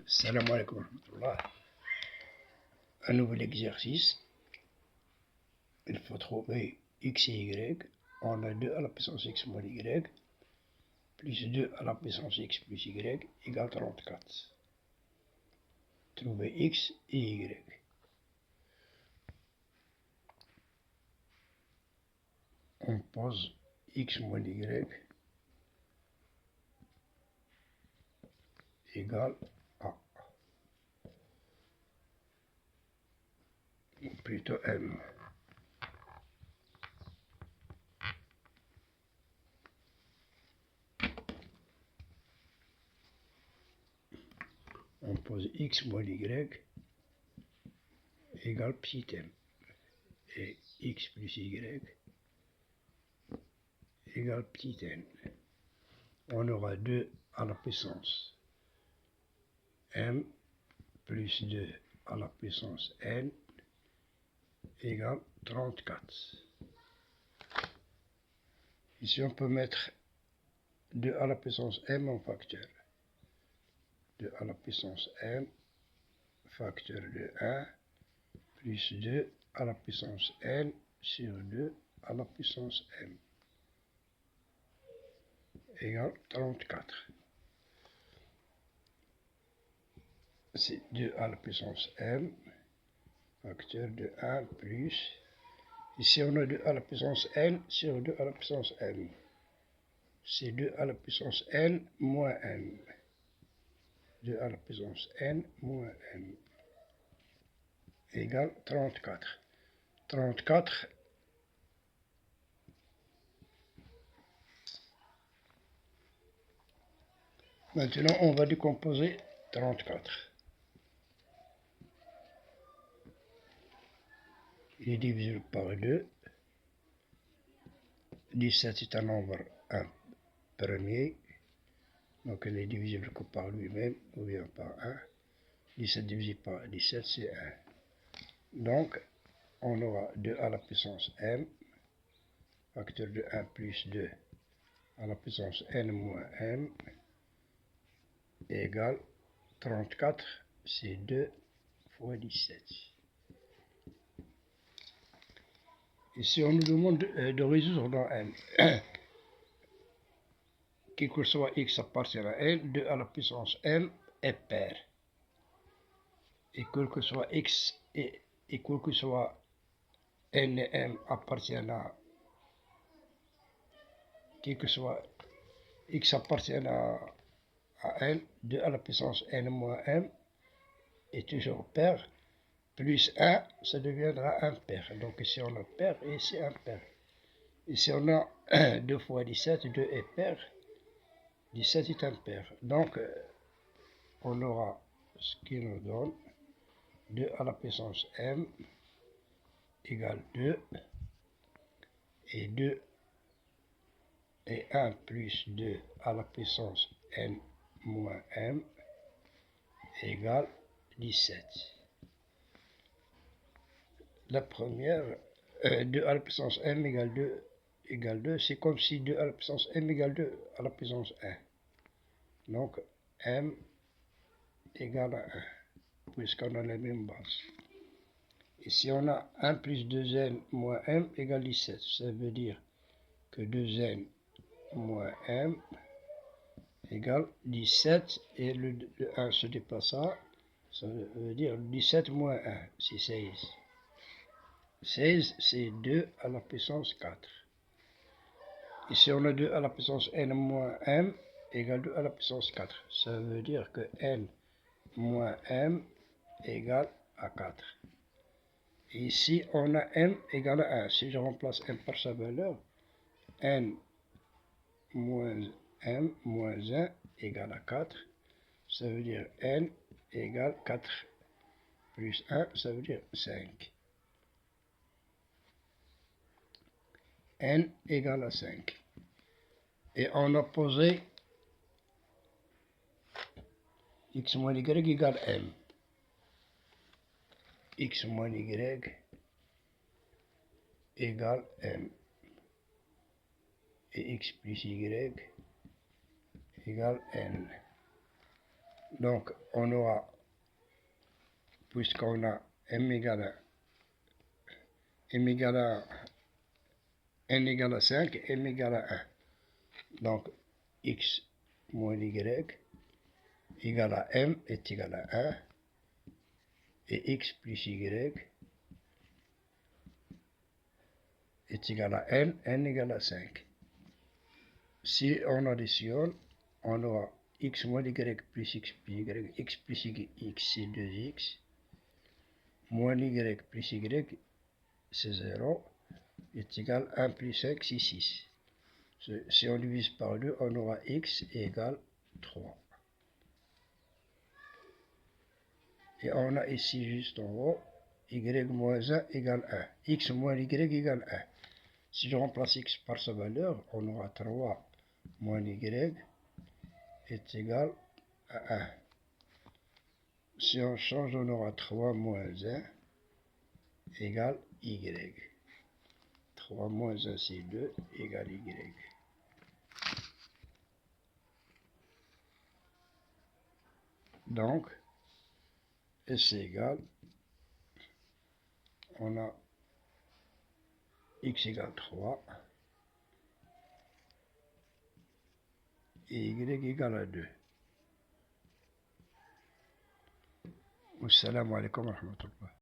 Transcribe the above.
Salam alaikum wa rahmatullah. Un nouvel exercice. Il faut trouver x et y. On a 2 à la puissance x moins y, plus 2 à la puissance x plus y, égale 34. Trouver x et y. On pose x moins y égale a. Ou plutôt m. On pose x moins y égale petit m. Et x plus y égale petit n. On aura 2 à la puissance m plus 2 à la puissance n égale 34. Ici, on peut mettre 2 à la puissance m en facteur. 2 à la puissance m, facteur de 1, plus 2 à la puissance n sur 2 à la puissance m, égale 34. C'est 2 à la puissance m, facteur de 1 plus, ici on a 2 à la puissance n sur 2 à la puissance m. C'est 2 à la puissance n moins m. 2 à la puissance n moins m égale 34. 34, maintenant on va décomposer 34. Il est divisible par 2. 17 est un nombre premier, donc il est divisible que par lui-même ou bien par 1. 17 divisé par 17, c'est 1. Donc, on aura 2 à la puissance m, facteur de 1 plus 2 à la puissance n moins m, égale 34, c'est 2 fois 17. Ici, on nous demande de résoudre dans n. Quel que soit x appartient à n, 2 à la puissance m est pair. Et quel que soit x et quel que soit n et m appartiennent à, quel que soit x appartient à n, 2 à la puissance n moins m est toujours pair, plus 1, ça deviendra impair. Donc ici on a pair et ici impair. Ici on a 2 fois 17, 2 est pair, 17 est impair. Donc on aura ce qui nous donne 2 à la puissance m égale 2, et 2 et 1 plus 2 à la puissance n moins m égale 17. La première, 2 à la puissance m égale 2, c'est comme si 2 à la puissance m égale 2 à la puissance 1. Donc m égale à 1, puisqu'on a la même base. Ici on a 1 plus 2n moins m égale 17. Ça veut dire que 2n moins m égale 17, et le 1 se dépassera, ça veut dire 17 moins 1, c'est 16. 16, c'est 2 à la puissance 4. Ici, on a 2 à la puissance n moins m égale 2 à la puissance 4. Ça veut dire que n moins m égale à 4. Et ici, on a m égale à 1. Si je remplace m par sa valeur, n moins m moins 1 égale à 4. Ça veut dire n égale 4 plus 1, ça veut dire 5. N égale à 5. Et on a posé x moins y égale m. X moins y égale m. Et x plus y égale n. Donc, on aura, puisqu'on a m égale à n égale à 5, m égale à 1. Donc, x moins y égale à m est égal à 1, et x plus y est égal à n égale à 5. Si on additionne, on aura x moins y plus x plus y, x plus y, x c'est 2x, moins y plus y, c'est 0, est égal à 1 plus 5, c'est 6. Si on divise par 2, on aura x égale 3. Et on a ici juste en haut, y moins 1 égale 1. X moins y égale 1. Si je remplace x par sa valeur, on aura 3 moins y est égal à 1. Si on change, on aura 3 moins 1 égale y. 3 moins 1, c'est 2 égale y. Donc, et c'est égal, on a x égale 3 et y égale à 2. Wassalamu alaikum wa rahmatullah.